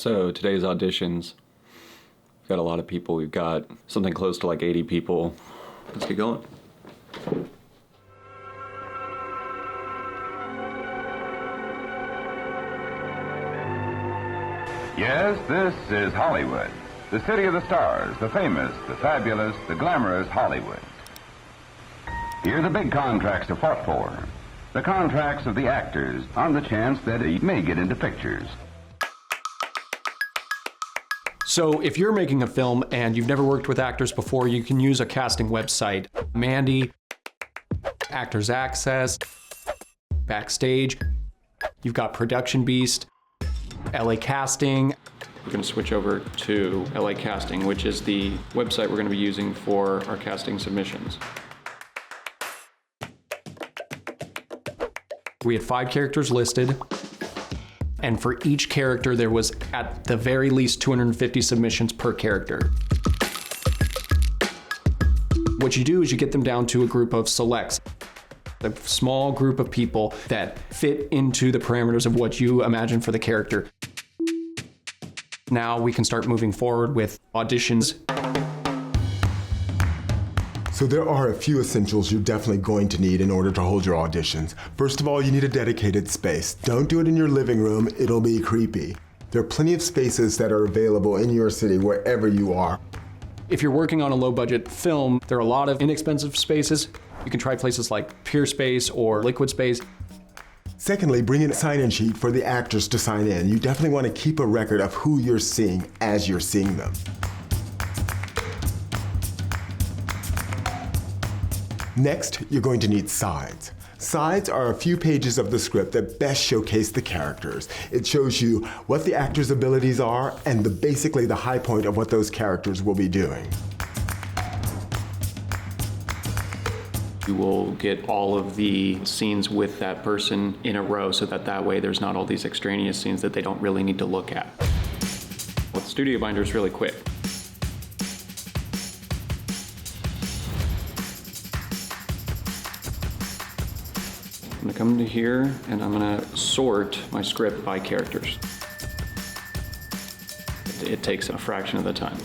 So today's auditions, we've got a lot of people. We've got something close to like 80 people. Let's get going. Yes, this is Hollywood, the city of the stars, the famous, the fabulous, the glamorous Hollywood. Here are the big contracts to fought for, the contracts of the actors on the chance that he may get into pictures. So if you're making a film and you've never worked with actors before, you can use a casting website. Mandy, Actors Access, Backstage, you've got Production Beast, LA Casting. We're going to switch over to LA Casting, which is the website we're going to be using for our casting submissions. We had 5 characters listed, and for each character there was at the very least 250 submissions per character. What you do is you get them down to a group of selects, a small group of people that fit into the parameters of what you imagine for the character. Now we can start moving forward with auditions. So there are a few essentials you're definitely going to need in order to hold your auditions. First of all, you need a dedicated space. Don't do it in your living room, it'll be creepy. There are plenty of spaces that are available in your city wherever you are. If you're working on a low-budget film, there are a lot of inexpensive spaces. You can try places like Peer Space or Liquid Space. Secondly, bring in a sign-in sheet for the actors to sign in. You definitely want to keep a record of who you're seeing as you're seeing them. Next, you're going to need sides. Sides are a few pages of the script that best showcase the characters. It shows you what the actors' abilities are and basically the high point of what those characters will be doing. You will get all of the scenes with that person in a row so that way there's not all these extraneous scenes that they don't really need to look at. With Studio Binder is really quick. I'm gonna come into here and I'm gonna sort my script by characters. It takes a fraction of the time.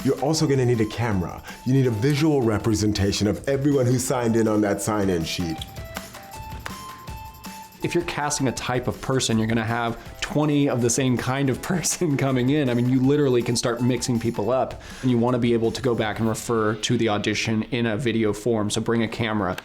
You're also going to need a camera. You need a visual representation of everyone who signed in on that sign-in sheet. If you're casting a type of person, you're gonna have 20 of the same kind of person coming in. I mean, you literally can start mixing people up, and you wanna be able to go back and refer to the audition in a video form, so bring a camera.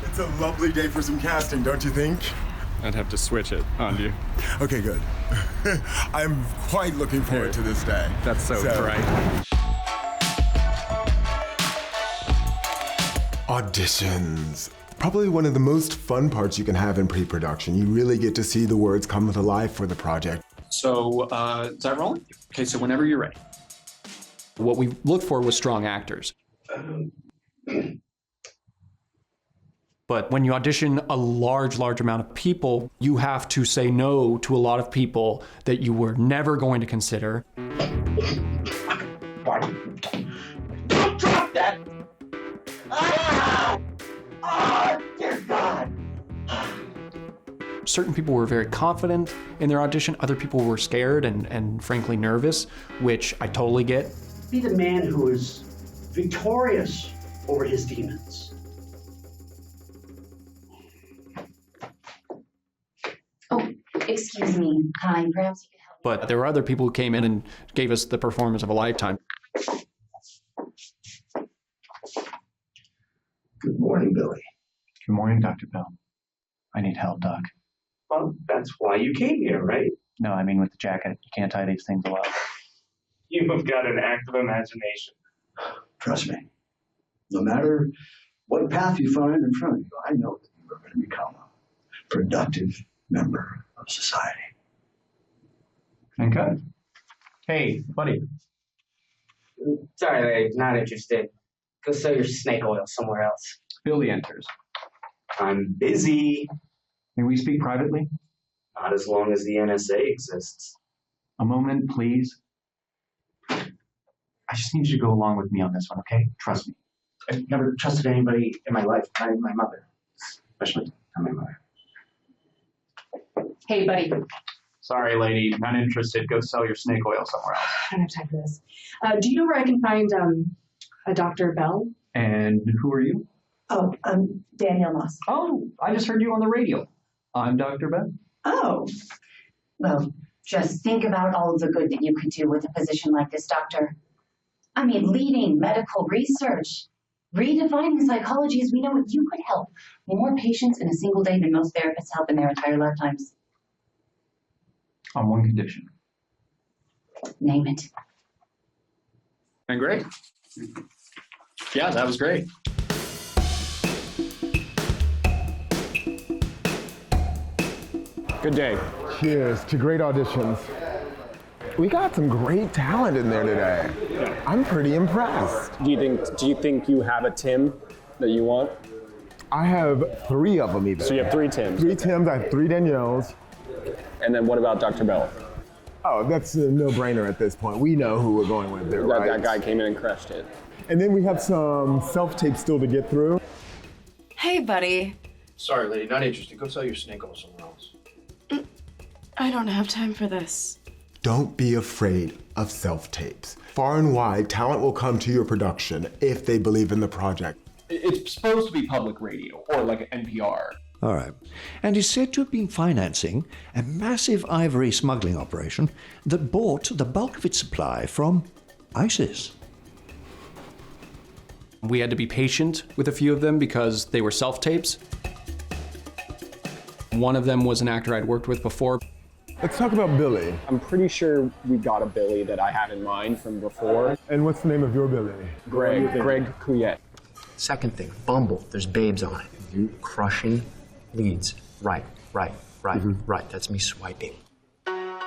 It's a lovely day for some casting, don't you think? I'd have to switch it on you. Okay, good. I'm quite looking forward to this day. That's so bright. Auditions. Probably one of the most fun parts you can have in pre-production. You really get to see the words come to life for the project. So, is that rolling? Okay, so whenever you're ready. What we looked for was strong actors. But when you audition a large amount of people, you have to say no to a lot of people that you were never going to consider. Don't drop that! Ah! Oh, dear God! Certain people were very confident in their audition. Other people were scared and frankly nervous, which I totally get. Be the man who is victorious over his demons. Excuse me. Hi, perhaps you could help me. But there were other people who came in and gave us the performance of a lifetime. Good morning, Billy. Good morning, Dr. Bell. I need help, Doc. Well, that's why you came here, right? No, I mean with the jacket. You can't tie these things up. You've got an active imagination. Trust me. No matter what path you find in front of you, I know that you are going to become a productive member of society. Okay. Hey, buddy. Sorry, Larry, not interested. Go sell your snake oil somewhere else. Billy enters. I'm busy. May we speak privately? Not as long as the NSA exists. A moment, please. I just need you to go along with me on this one, okay? Trust me. I've never trusted anybody in my life, not even my mother. Especially not my mother. Hey, buddy. Sorry, lady. Not interested. Go sell your snake oil somewhere else. I don't have time for this. Do you know where I can find a Dr. Bell? And who are you? Oh, Danielle Moss. Oh, I just heard you on the radio. I'm Dr. Ben. Oh. Well, just think about all of the good that you could do with a position like this, doctor. I mean, leading medical research, redefining psychology as we know it. You could help more patients in a single day than most therapists help in their entire lifetimes. On one condition. Name it. And great. Yeah, that was great. Good day. Cheers to great auditions. We got some great talent in there today. I'm pretty impressed. Do you think you have a Tim that you want? I have 3 of them even. So you have 3 Tims. 3 Tims, I have 3 Danielles. And then what about Dr. Bell? Oh, that's a no-brainer at this point. We know who we're going with there, right? That guy came in and crushed it. And then we have some self-tape still to get through. Hey, buddy. Sorry, lady, not interested. Go sell your snake oil somewhere else. I don't have time for this. Don't be afraid of self-tapes. Far and wide, talent will come to your production if they believe in the project. It's supposed to be public radio or like NPR. All right. And is said to have been financing a massive ivory smuggling operation that bought the bulk of its supply from ISIS. We had to be patient with a few of them because they were self-tapes. One of them was an actor I'd worked with before. Let's talk about Billy. I'm pretty sure we've got a Billy that I had in mind from before. And what's the name of your Billy? Greg Couillet. Second thing, Bumble. There's babes on it. You crushing leads. Right. That's me swiping. I'm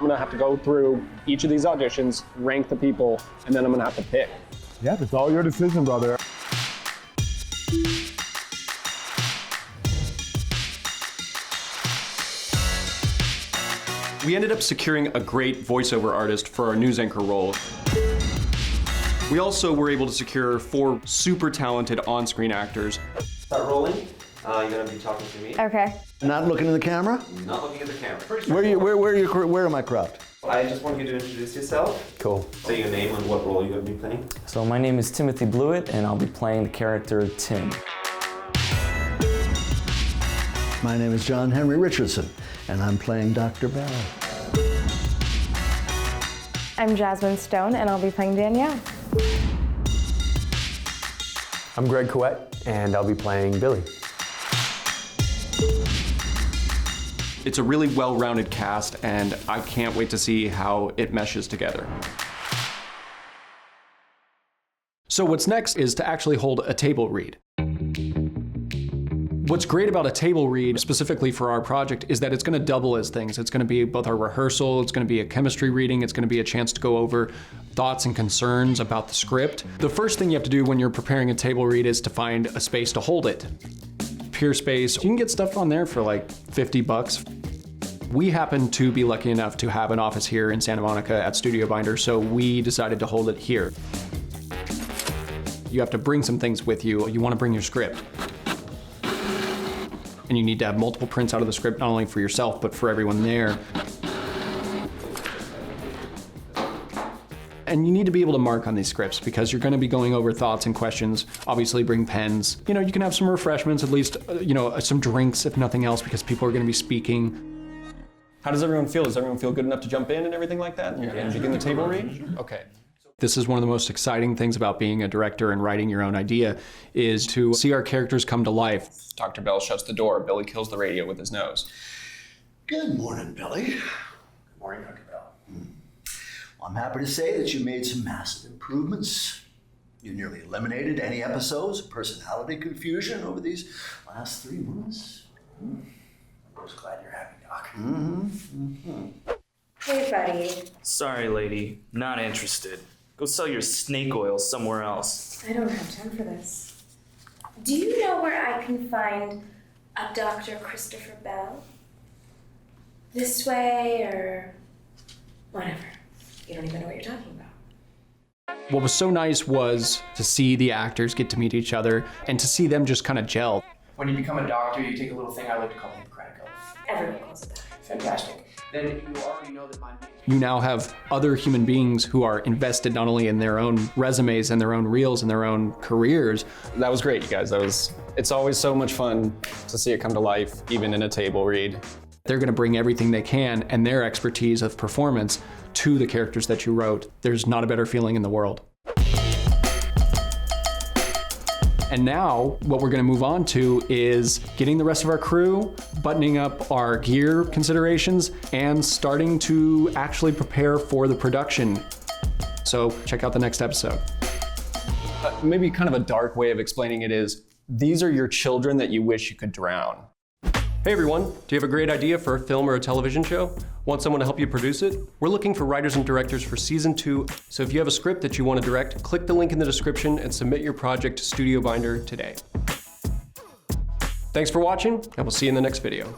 gonna have to go through each of these auditions, rank the people, and then I'm gonna have to pick. Yeah, it's all your decision, brother. We ended up securing a great voiceover artist for our news anchor role. We also were able to secure 4 super talented on-screen actors. Start rolling. You're gonna be talking to me. Okay. Not looking in the camera? Not looking at the camera. Where am I cropped? I just want you to introduce yourself. Cool. Say your name and what role you're gonna be playing. So my name is Timothy Blewett, and I'll be playing the character Tim. My name is John Henry Richardson, and I'm playing Dr. Bell. I'm Jasmine Stone, and I'll be playing Danielle. I'm Greg Couillet, and I'll be playing Billy. It's a really well-rounded cast, and I can't wait to see how it meshes together. So what's next is to actually hold a table read. What's great about a table read, specifically for our project, is that it's gonna double as things. It's gonna be both our rehearsal, it's gonna be a chemistry reading, it's gonna be a chance to go over thoughts and concerns about the script. The first thing you have to do when you're preparing a table read is to find a space to hold it. Peer space, you can get stuff on there for like $50. We happen to be lucky enough to have an office here in Santa Monica at Studio Binder, so we decided to hold it here. You have to bring some things with you. You wanna bring your script. And you need to have multiple prints out of the script, not only for yourself, but for everyone there. And you need to be able to mark on these scripts because you're gonna be going over thoughts and questions. Obviously bring pens. You know, you can have some refreshments, at least, some drinks if nothing else, because people are gonna be speaking. How does everyone feel? Does everyone feel good enough to jump in and everything like that? And begin the table read? Okay. This is one of the most exciting things about being a director and writing your own idea is to see our characters come to life. Dr. Bell shuts the door. Billy kills the radio with his nose. Good morning, Billy. Good morning, Dr. Bell. Well, I'm happy to say that you made some massive improvements. You nearly eliminated any episodes of personality confusion over these last 3 months. I'm just glad you're happy, Doc. Hey, buddy. Sorry, lady. Not interested. Go sell your snake oil somewhere else. I don't have time for this. Do you know where I can find a Dr. Christopher Bell? This way or Whatever. You don't even know what you're talking about. What was so nice was to see the actors get to meet each other and to see them just kind of gel. When you become a doctor, you take a little thing I like to call Hippocratic Oath. Everyone calls it that. Fantastic. Then you already know that my... You now have other human beings who are invested not only in their own resumes and their own reels and their own careers. That was great, you guys. It's always so much fun to see it come to life, even in a table read. They're gonna bring everything they can and their expertise of performance to the characters that you wrote. There's not a better feeling in the world. And now, what we're gonna move on to is getting the rest of our crew, buttoning up our gear considerations, and starting to actually prepare for the production. So check out the next episode. Maybe kind of a dark way of explaining it is, these are your children that you wish you could drown. Hey everyone, do you have a great idea for a film or a television show? Want someone to help you produce it? We're looking for writers and directors for season 2, so if you have a script that you want to direct, click the link in the description and submit your project to Studio Binder today. Thanks for watching, and we'll see you in the next video.